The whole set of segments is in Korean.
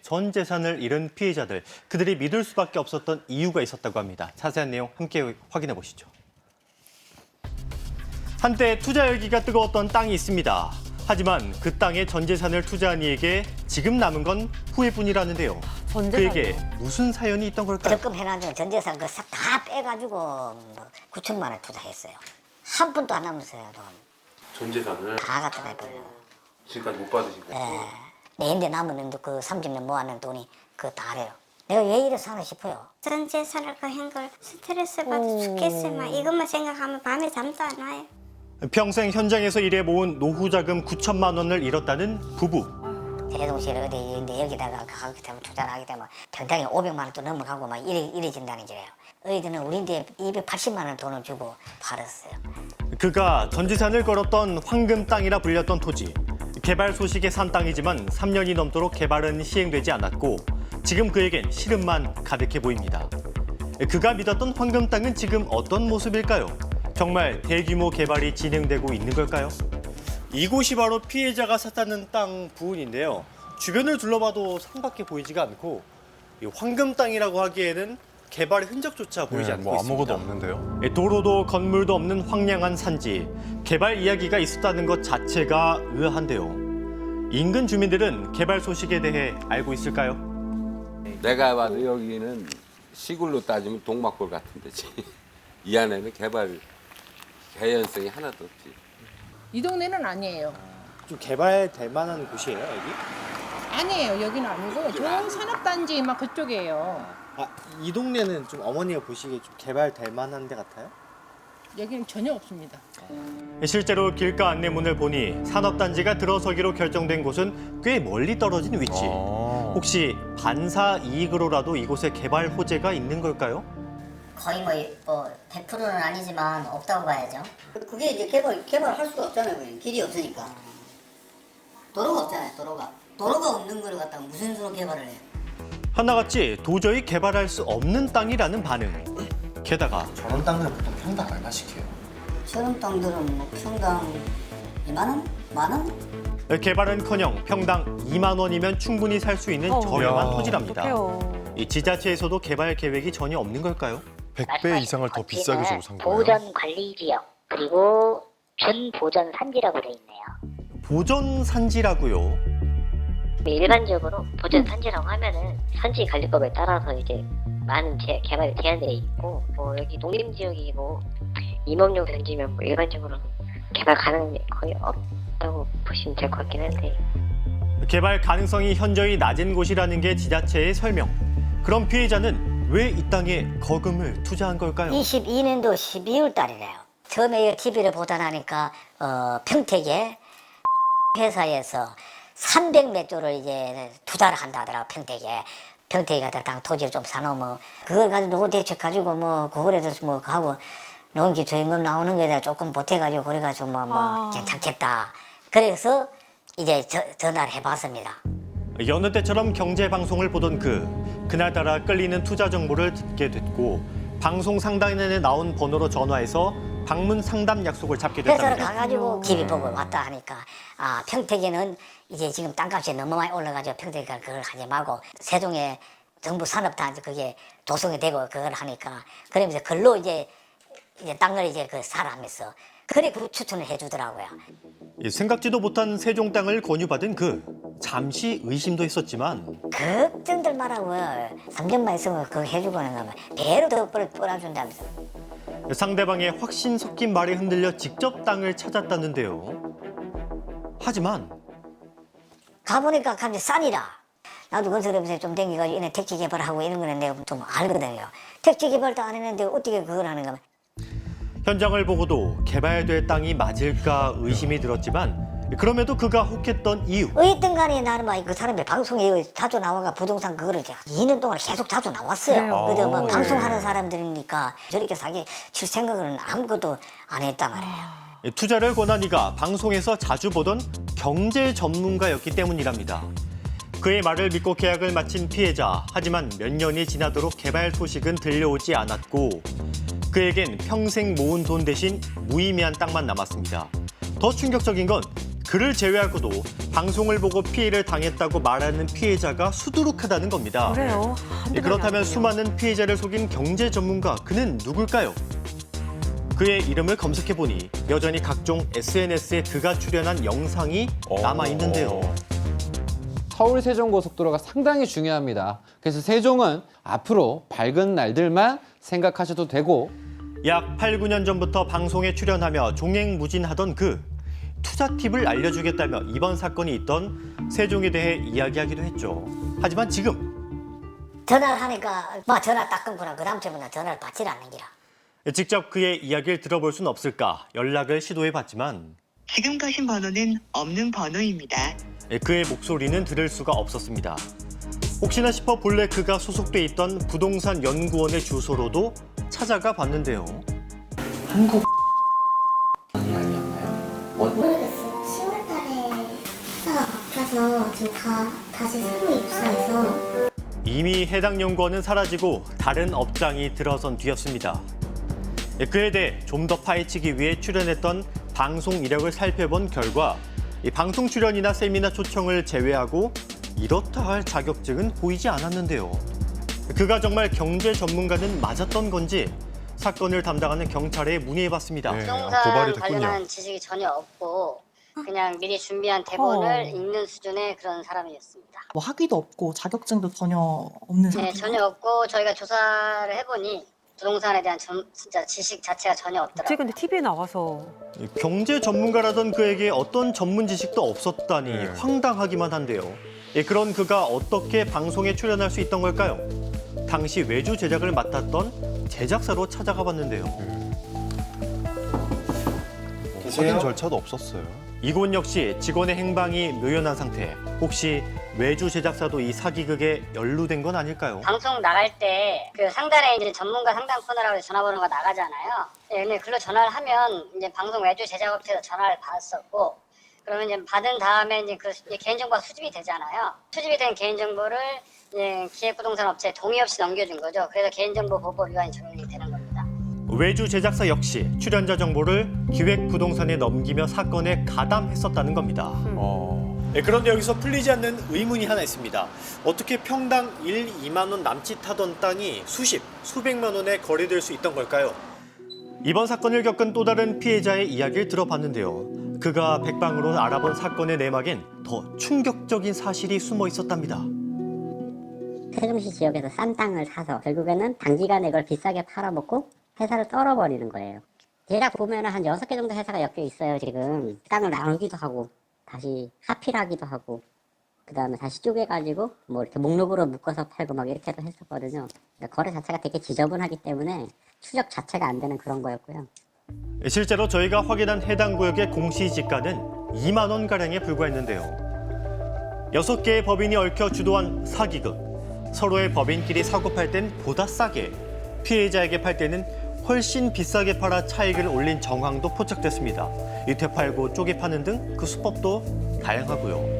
전 재산을 잃은 피해자들, 그들이 믿을 수밖에 없었던 이유가 있었다고 합니다. 자세한 내용 함께 확인해 보시죠. 한때 투자 열기가 뜨거웠던 땅이 있습니다. 하지만 그 땅에 전 재산을 투자한 이에게 지금 남은 건 후회뿐이라는데요. 그에게 무슨 사연이 있던 걸까요? 적금 해가지고 전 재산 그 다 빼가지고 뭐 9천만 원 투자했어요. 한 푼도 안 남았어요, 돈. 전 재산을 다 갖다 놔버려요. 지금까지 못 받으신 거예요? 예. 내인데 남은 그 30년 모아놓은 돈이 그거 다래요. 내가 왜 이래 사나 싶어요. 전 재산을 한 걸 스트레스 받아 죽겠어요. 막 이것만 생각하면 밤에 잠도 안 와요. 평생 현장에서 일해 모은 노후 자금 9천만 원을 잃었다는 부부. 대동시를 어디 있는데 여기다가 하게 되면 투자를 하게 되면 평당에 500만 원도 넘어가고 막 이래진다는 거예요. 어디는 우리한테 280만 원 돈을 주고 팔았어요. 그가 전 재산을 걸었던 황금 땅이라 불렸던 토지. 개발 소식에 산 땅이지만 3년이 넘도록 개발은 시행되지 않았고 지금 그에겐 시름만 가득해 보입니다. 그가 믿었던 황금 땅은 지금 어떤 모습일까요? 정말 대규모 개발이 진행되고 있는 걸까요? 이곳이 바로 피해자가 샀다는 땅 부근인데요. 주변을 둘러봐도 산밖에 보이지가 않고 이 황금 땅이라고 하기에는 개발의 흔적조차 보이지 않고 있습니다. 아무것도 없는데요. 도로도 건물도 없는 황량한 산지. 개발 이야기가 있었다는 것 자체가 의아한데요. 인근 주민들은 개발 소식에 대해 알고 있을까요? 내가 봐도 여기는 시골로 따지면 동막골 같은 데지. 이 안에는 개발 개연성이 하나도 없지. 이 동네는 아니에요. 좀 개발될 만한 곳이에요, 여기? 아니에요. 여기는 아니고 좋은 산업단지 막 그쪽이에요. 아, 이 동네는 좀 어머니가 보시기에 좀 개발될 만한 데 같아요? 여기는 전혀 없습니다. 실제로 길가 안내문을 보니 산업단지가 들어서기로 결정된 곳은 꽤 멀리 떨어진 위치. 혹시 반사 이익으로라도 이곳에 개발 호재가 있는 걸까요? 거의 뭐 100%는 아니지만 없다고 봐야죠. 그게 이제 개발할 수가 없잖아요. 그냥. 길이 없으니까. 도로가 없잖아요. 도로가 없는 걸 갖다가 무슨 수로 개발을 해요? 하나같이 도저히 개발할 수 없는 땅이라는 반응. 게다가 저런 땅들은 보통 평당 얼마씩 해요? 저런 땅들은 뭐 평당 2만 원? 만 원? 개발은커녕 평당 2만 원이면 충분히 살 수 있는 저렴한 토지랍니다. 이 지자체에서도 개발 계획이 전혀 없는 걸까요? 100배 이상을 더 비싸게 주고 산 거예요? 보전 관리 지역 그리고 준보전 산지라고 돼 있네요. 보전 산지라고요? 일반적으로 보전 산지라고 하면은 산지 관리법에 따라서 이제 많은 개발이 제한돼 있고 뭐 여기 농림 지역이 뭐 임업용 단지면 뭐 일반적으로 개발 가능성이 거의 없다고 보시면 될 것 같긴 한데. 개발 가능성이 현저히 낮은 곳이라는 게 지자체의 설명. 그럼 피해자는 왜 이 땅에 거금을 투자한 걸까요? 22년도 12월 달이래요. 처음에 TV를 보다 나니까 평택에 회사에서 300몇 조를 이제 투자를 한다 하더라고. 평택에 갖다 당 토지를 좀 사놓으면 그걸 가지고 노후 대책 가지고 뭐 그거에서 뭐 하고 농기 조임금 나오는 거에다 조금 보태가지고 그래가지고 뭐 괜찮겠다. 그래서 이제 전화를 해봤습니다. 여느 때처럼 경제 방송을 보던 그날따라 끌리는 투자 정보를 듣게 됐고 방송 상단에 나온 번호로 전화해서 방문 상담 약속을 잡게 회사를 됐답니다. 가가지고 TV 보고 왔다 하니까 평택에는 이제 지금 땅값이 너무 많이 올라가지고 평택에 그걸 하지 말고 세종에 정부 산업단지 그게 조성이 되고 그걸 하니까 그러면서 글로 이제 땅을 이제 사라하면서 그래 그 추천을 해주더라고요. 생각지도 못한 세종 땅을 권유받은 잠시 의심도 했었지만 걱정들 말하고 3년만 있으면 그거 해주고는 가면 배로 더 뿌려준다면서. 상대방의 확신 섞인 말에 흔들려 직접 땅을 찾았다는데요. 하지만 가보니까 갑자기 싼이라. 나도 건설업소에 좀 댕겨가지고 이런 택지 개발하고 이런 거는 내가 좀 알거든요. 택지 개발도 안 했는데 어떻게 그걸 하는가. 현장을 보고도 개발될 땅이 맞을까 의심이 들었지만 그럼에도 그가 혹했던 이유. 어쨌든 간에 나는 막 그 사람이 방송에 자주 나와가 부동산 그거를 제가 2년 동안 계속 자주 나왔어요. 그래서 뭐 방송하는 사람들이니까 저렇게 사기 칠 생각은 아무것도 안 했단 말이에요. 투자를 권한 이가 방송에서 자주 보던 경제 전문가였기 때문이랍니다. 그의 말을 믿고 계약을 마친 피해자. 하지만 몇 년이 지나도록 개발 소식은 들려오지 않았고 그에겐 평생 모은 돈 대신 무의미한 땅만 남았습니다. 더 충격적인 건 그를 제외하고도 방송을 보고 피해를 당했다고 말하는 피해자가 수두룩하다는 겁니다. 그래요. 그렇다면 수많은 피해자를 속인 경제 전문가, 그는 누굴까요? 그의 이름을 검색해보니 여전히 각종 SNS에 그가 출연한 영상이 남아있는데요. 서울 세종고속도로가 상당히 중요합니다. 그래서 세종은 앞으로 밝은 날들만 생각하셔도 되고 약 8, 9년 전부터 방송에 출연하며 종횡무진하던 그 투자 팁을 알려주겠다며 이번 사건이 있던 세종에 대해 이야기하기도 했죠. 하지만 지금 전화를 하니까 막 전화 딱 끊구나. 그 다음 주부터 전화를 받질 않는 기라. 직접 그의 이야기를 들어볼 수는 없을까 연락을 시도해봤지만 지금 거신 번호는 없는 번호입니다. 그의 목소리는 들을 수가 없었습니다. 혹시나 싶어 본래 그가 소속돼 있던 부동산 연구원의 주소로도 찾아가 봤는데요. 한국 아니었나요? 모르겠어요. 10월달에 회사가 바뀌어서 지금 다시 새로 입사해서 이미 해당 연구원은 사라지고 다른 업장이 들어선 뒤였습니다. 그에 대해 좀 더 파헤치기 위해 출연했던 방송 이력을 살펴본 결과 이 방송 출연이나 세미나 초청을 제외하고 이렇다 할 자격증은 보이지 않았는데요. 그가 정말 경제 전문가는 맞았던 건지 사건을 담당하는 경찰에 문의해봤습니다. 네. 부동산 고발이 됐군요. 관련한 지식이 전혀 없고 그냥 미리 준비한 대본을 읽는 수준의 그런 사람이었습니다. 뭐 학위도 없고 자격증도 전혀 없는 네, 상태. 전혀 없고 저희가 조사를 해보니 부동산에 대한 진짜 지식 자체가 전혀 없더라고요. 근데 TV에 나와서 경제 전문가라던 그에게 어떤 전문 지식도 없었다니 네. 황당하기만 한데요. 그런 그가 어떻게 방송에 출연할 수 있던 걸까요? 당시 외주 제작을 맡았던 제작사로 찾아가 봤는데요. 확인 절차도 없었어요. 이곳 역시 직원의 행방이 묘연한 상태. 혹시 외주 제작사도 이 사기극에 연루된 건 아닐까요? 방송 나갈 때 그 상단에 이제 전문가 상담 코너라고 해서 전화번호가 나가잖아요. 근데 글로 전화를 하면 이제 방송 외주 제작업체에서 전화를 받았었고, 그러면 이제 받은 다음에 이제 그 개인정보가 수집이 되잖아요. 수집이 된 개인정보를 이제 기획부동산 업체에 동의 없이 넘겨준 거죠. 그래서 개인정보보호 위반이 적용이 되는 겁니다. 외주 제작사 역시 출연자 정보를 기획부동산에 넘기며 사건에 가담했었다는 겁니다. 그런데 여기서 풀리지 않는 의문이 하나 있습니다. 어떻게 평당 1, 2만 원 남짓하던 땅이 수백만 원에 거래될 수 있던 걸까요? 이번 사건을 겪은 또 다른 피해자의 이야기를 들어봤는데요. 그가 백방으로 알아본 사건의 내막엔 더 충격적인 사실이 숨어 있었답니다. 세종시 지역에서 싼 땅을 사서 결국에는 단기간에 이걸 비싸게 팔아먹고 회사를 썰어버리는 거예요. 대략 보면 한 6개 정도 회사가 엮여 있어요, 지금. 땅을 나누기도 하고, 다시 하필하기도 하고, 그 다음에 다시 쪼개가지고, 뭐 이렇게 목록으로 묶어서 팔고 막 이렇게도 했었거든요. 그러니까 거래 자체가 되게 지저분하기 때문에 추적 자체가 안 되는 그런 거였고요. 실제로 저희가 확인한 해당 구역의 공시지가는 2만 원가량에 불과했는데요. 6개의 법인이 얽혀 주도한 사기극. 서로의 법인끼리 사고 팔 땐 보다 싸게, 피해자에게 팔 때는 훨씬 비싸게 팔아 차익을 올린 정황도 포착됐습니다. 되팔고 쪼개 파는 등 그 수법도 다양하고요.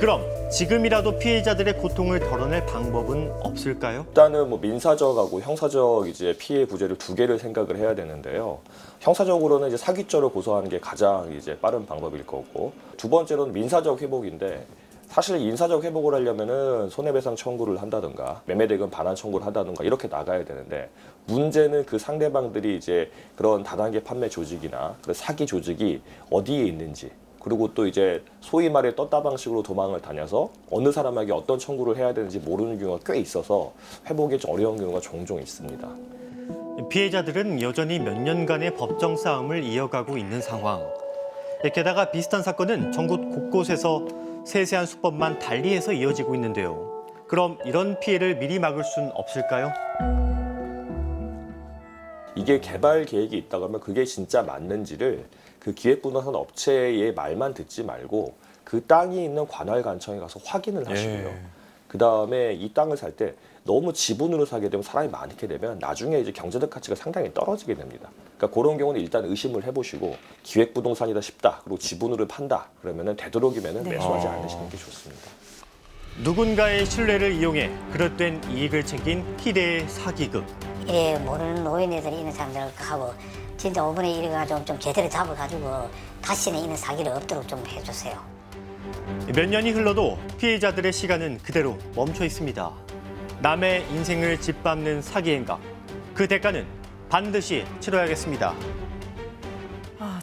그럼 지금이라도 피해자들의 고통을 덜어낼 방법은 없을까요? 일단은 뭐 민사적하고 형사적 이제 피해 구제를 두 개를 생각을 해야 되는데요. 형사적으로는 이제 사기죄를 고소하는 게 가장 이제 빠른 방법일 거고, 두 번째로는 민사적 회복인데, 사실 인사적 회복을 하려면은 손해배상 청구를 한다든가 매매대금 반환 청구를 한다든가 이렇게 나가야 되는데, 문제는 그 상대방들이 이제 그런 다단계 판매 조직이나 그런 사기 조직이 어디에 있는지, 그리고 또 이제 소위 말해 떴다 방식으로 도망을 다녀서 어느 사람에게 어떤 청구를 해야 되는지 모르는 경우가 꽤 있어서 회복이 좀 어려운 경우가 종종 있습니다. 피해자들은 여전히 몇 년간의 법정 싸움을 이어가고 있는 상황. 게다가 비슷한 사건은 전국 곳곳에서 세세한 수법만 달리해서 이어지고 있는데요. 그럼 이런 피해를 미리 막을 수는 없을까요? 이게 개발 계획이 있다고 하면 그게 진짜 맞는지를 그 기획부동산 업체의 말만 듣지 말고 그 땅이 있는 관할관청에 가서 확인을 하시고요. 그 다음에 이 땅을 살 때 너무 지분으로 사게 되면 사람이 많게 되면 나중에 이제 경제적 가치가 상당히 떨어지게 됩니다. 그러니까 그런 경우는 일단 의심을 해보시고 기획부동산이다 싶다, 그리고 지분으로 판다, 그러면은 되도록이면은 매수하지 않으시는 게 좋습니다. 누군가의 신뢰를 이용해 그릇된 이익을 챙긴 희대의 사기극. 이래 모르는 노인네들이 있는 사람들하고 진짜 5분의 1을 가지고 좀 제대로 잡아가지고 다시는 이런 사기를 없도록 좀 해주세요. 몇 년이 흘러도 피해자들의 시간은 그대로 멈춰 있습니다. 남의 인생을 짓밟는 사기 행각. 그 대가는 반드시 치러야겠습니다.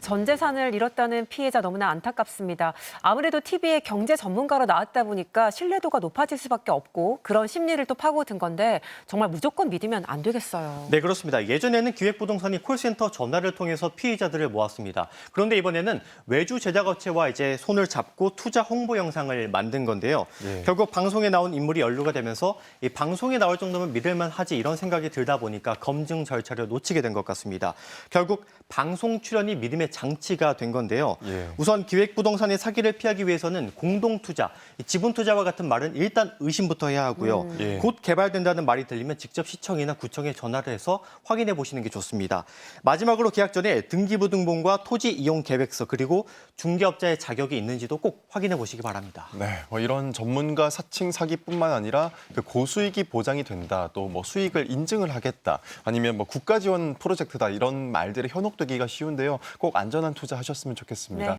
전 재산을 잃었다는 피해자 너무나 안타깝습니다. 아무래도 TV에 경제 전문가로 나왔다 보니까 신뢰도가 높아질 수밖에 없고 그런 심리를 또 파고든 건데 정말 무조건 믿으면 안 되겠어요. 네, 그렇습니다. 예전에는 기획부동산이 콜센터 전화를 통해서 피해자들을 모았습니다. 그런데 이번에는 외주 제작업체와 이제 손을 잡고 투자 홍보 영상을 만든 건데요. 결국 방송에 나온 인물이 연루가 되면서 이 방송에 나올 정도면 믿을만 하지 이런 생각이 들다 보니까 검증 절차를 놓치게 된 것 같습니다. 결국 방송 출연이 믿음의 장치가 된 건데요. 우선 기획부동산의 사기를 피하기 위해서는 공동투자, 지분투자와 같은 말은 일단 의심부터 해야 하고요. 곧 개발된다는 말이 들리면 직접 시청이나 구청에 전화를 해서 확인해 보시는 게 좋습니다. 마지막으로 계약 전에 등기부등본과 토지 이용 계획서 그리고 중개업자의 자격이 있는지도 꼭 확인해 보시기 바랍니다. 네, 이런 전문가 사칭 사기뿐만 아니라 그 고수익이 보장이 된다, 또 뭐 수익을 인증을 하겠다, 아니면 뭐 국가 지원 프로젝트다 이런 말들이 현혹되기가 쉬운데요. 꼭 안전한 투자하셨으면 좋겠습니다.